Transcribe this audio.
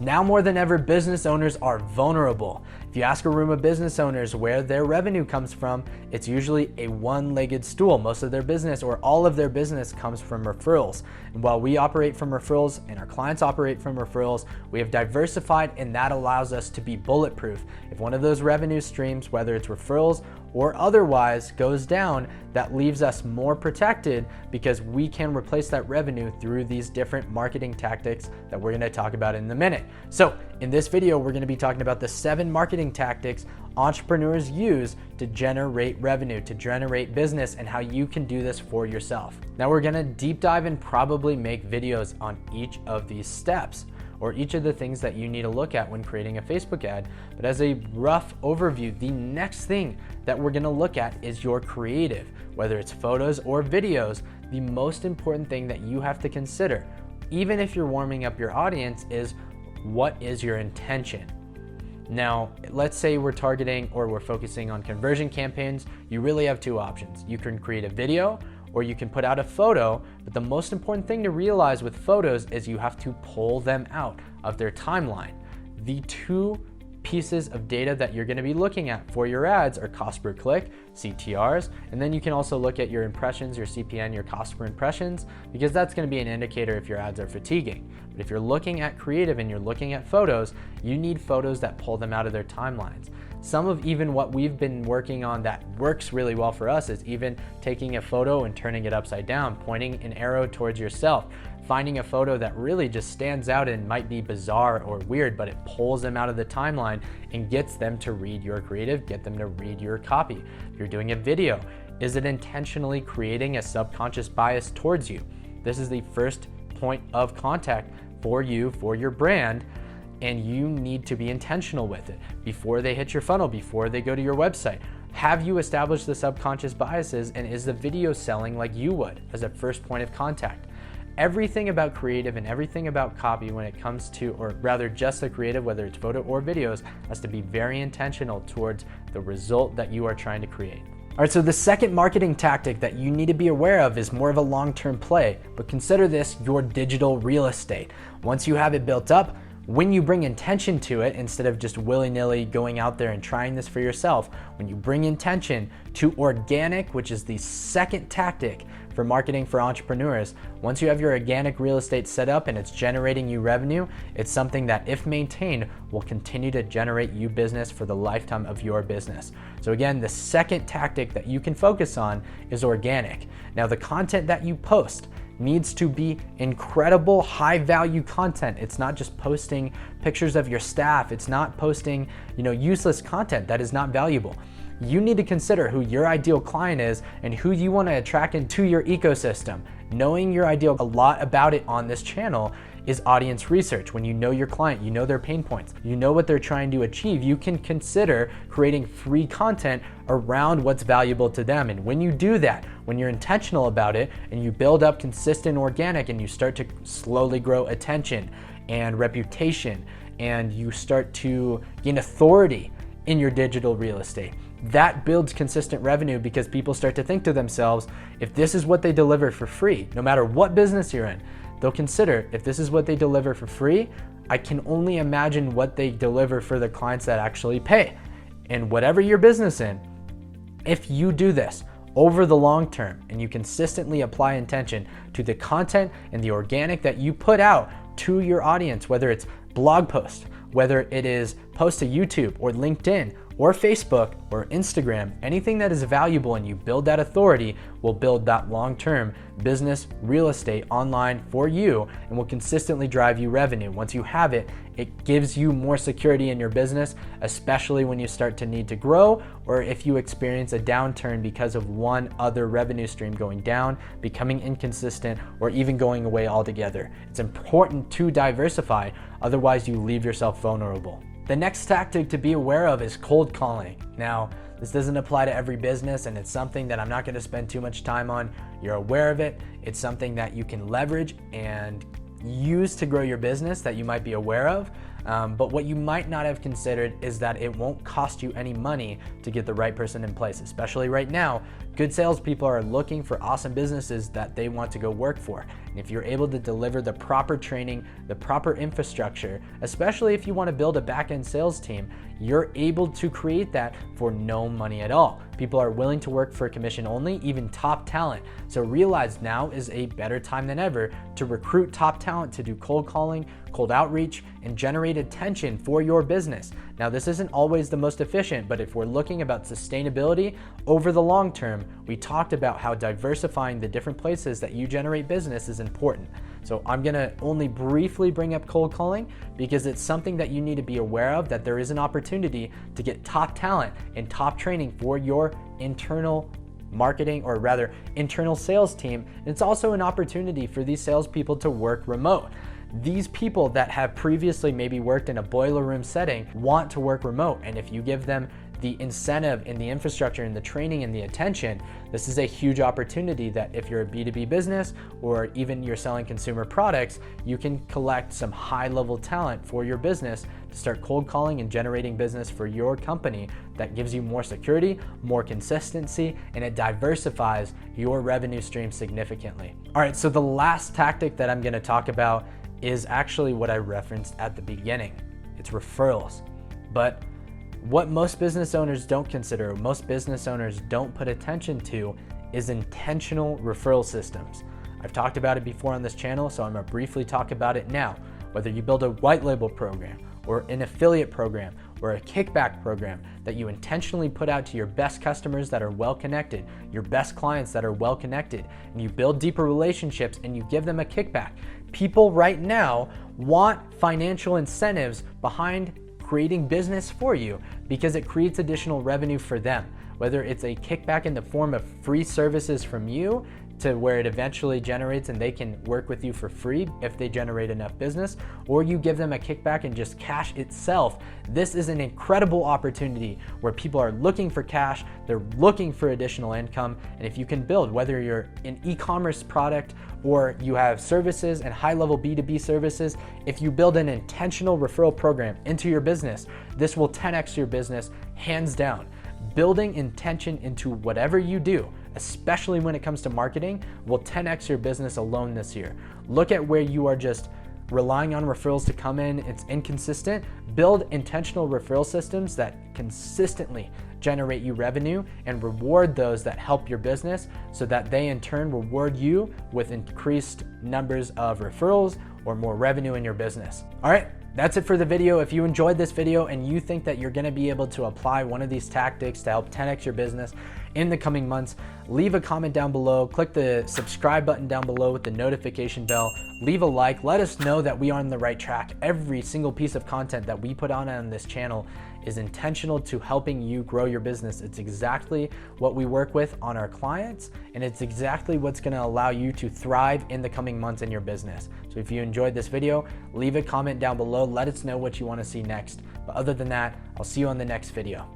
Now more than ever, business owners are vulnerable. If you ask a room of business owners where their revenue comes from, it's usually a one-legged stool. Most of their business or all of their business comes from referrals. And while we operate from referrals and our clients operate from referrals, we have diversified, and that allows us to be bulletproof. If one of those revenue streams, whether it's referrals or otherwise, goes down, that leaves us more protected because we can replace that revenue through these different marketing tactics that we're gonna talk about in a minute. So in this video, we're gonna be talking about the 7 marketing tactics entrepreneurs use to generate revenue, to generate business, and how you can do this for yourself. Now we're gonna deep dive and probably make videos on each of these steps, or each of the things that you need to look at when creating a Facebook ad. But as a rough overview, the next thing that we're gonna look at is your creative. Whether it's photos or videos, the most important thing that you have to consider, even if you're warming up your audience, is what is your intention? Now, let's say we're targeting or we're focusing on conversion campaigns. You really have 2 options. You can create a video or you can put out a photo, but the most important thing to realize with photos is you have to pull them out of their timeline. The 2 pieces of data that you're gonna be looking at for your ads are cost per click, CTRs, and then you can also look at your impressions, your CPN, your cost per impressions, because that's gonna be an indicator if your ads are fatiguing. But if you're looking at creative and you're looking at photos, you need photos that pull them out of their timelines. Some of even what we've been working on that works really well for us is even taking a photo and turning it upside down, pointing an arrow towards yourself, finding a photo that really just stands out and might be bizarre or weird, but it pulls them out of the timeline and gets them to read your creative, get them to read your copy. If you're doing a video, is it intentionally creating a subconscious bias towards you? This is the first point of contact for you, for your brand, and you need to be intentional with it before they hit your funnel, before they go to your website. Have you established the subconscious biases, and is the video selling like you would as a first point of contact? Everything about creative and everything about copy when it comes to, or rather just the creative, whether it's photo or videos, has to be very intentional towards the result that you are trying to create. All right, so the second marketing tactic that you need to be aware of is more of a long-term play, but consider this your digital real estate. Once you have it built up, when you bring intention to it, instead of just willy-nilly going out there and trying this for yourself, when you bring intention to organic, which is the second tactic for marketing for entrepreneurs, once you have your organic real estate set up and it's generating you revenue, it's something that, if maintained, will continue to generate you business for the lifetime of your business. So again, the second tactic that you can focus on is organic. Now, the content that you post needs to be incredible high value content. It's not just posting pictures of your staff. It's not posting, useless content that is not valuable. You need to consider who your ideal client is and who you want to attract into your ecosystem. Knowing your ideal, a lot about it on this channel is audience research. When you know your client, you know their pain points, you know what they're trying to achieve, you can consider creating free content around what's valuable to them. And when you do that, when you're intentional about it and you build up consistent organic and you start to slowly grow attention and reputation and you start to gain authority in your digital real estate, that builds consistent revenue because people start to think to themselves, if this is what they deliver for free, no matter what business you're in, they'll consider, if this is what they deliver for free, I can only imagine what they deliver for the clients that actually pay. And whatever your business in, if you do this over the long term and you consistently apply intention to the content and the organic that you put out to your audience, whether it's blog posts, whether it is post to YouTube or LinkedIn or Facebook or Instagram, anything that is valuable and you build that authority will build that long-term business real estate online for you and will consistently drive you revenue. Once you have it, it gives you more security in your business, especially when you start to need to grow or if you experience a downturn because of one other revenue stream going down, becoming inconsistent, or even going away altogether. It's important to diversify, otherwise you leave yourself vulnerable. The next tactic to be aware of is cold calling. Now, this doesn't apply to every business and it's something that I'm not going to spend too much time on. You're aware of it. It's something that you can leverage and use to grow your business that you might be aware of. But what you might not have considered is that it won't cost you any money to get the right person in place, especially right now. Good salespeople are looking for awesome businesses that they want to go work for. And if you're able to deliver the proper training, the proper infrastructure, especially if you want to build a back-end sales team, you're able to create that for no money at all. People are willing to work for commission only, even top talent. So realize now is a better time than ever to recruit top talent to do cold calling, cold outreach, and generate attention for your business. Now, this isn't always the most efficient, but if we're looking about sustainability over the long term, we talked about how diversifying the different places that you generate business is important. So I'm gonna only briefly bring up cold calling because it's something that you need to be aware of, that there is an opportunity to get top talent and top training for your internal marketing, or rather internal sales team. And it's also an opportunity for these salespeople to work remote. These people that have previously maybe worked in a boiler room setting want to work remote, and if you give them the incentive and the infrastructure and the training and the attention, this is a huge opportunity that if you're a B2B business or even you're selling consumer products, you can collect some high-level talent for your business to start cold calling and generating business for your company that gives you more security, more consistency, and it diversifies your revenue stream significantly. All right, so the last tactic that I'm gonna talk about is actually what I referenced at the beginning. It's referrals. But what most business owners don't consider, most business owners don't put attention to, is intentional referral systems. I've talked about it before on this channel, so I'm gonna briefly talk about it now. Whether you build a white label program or an affiliate program or a kickback program that you intentionally put out to your best customers that are well connected, your best clients that are well connected, and you build deeper relationships and you give them a kickback. People right now want financial incentives behind creating business for you because it creates additional revenue for them. Whether it's a kickback in the form of free services from you to where it eventually generates and they can work with you for free if they generate enough business, or you give them a kickback and just cash itself. This is an incredible opportunity where people are looking for cash, they're looking for additional income, and if you can build, whether you're an e-commerce product or you have services and high-level B2B services, if you build an intentional referral program into your business, this will 10x your business hands down. Building intention into whatever you do, especially when it comes to marketing, will 10x your business alone this year. Look at where you are just relying on referrals to come in, it's inconsistent. Build intentional referral systems that consistently generate you revenue and reward those that help your business so that they in turn reward you with increased numbers of referrals or more revenue in your business. All right. That's it for the video. If you enjoyed this video and you think that you're gonna be able to apply one of these tactics to help 10x your business in the coming months, leave a comment down below, click the subscribe button down below with the notification bell, leave a like, let us know that we are on the right track. Every single piece of content that we put on this channel is intentional to helping you grow your business. It's exactly what we work with on our clients, and it's exactly what's gonna allow you to thrive in the coming months in your business. So if you enjoyed this video, leave a comment down below, let us know what you wanna see next. But other than that, I'll see you on the next video.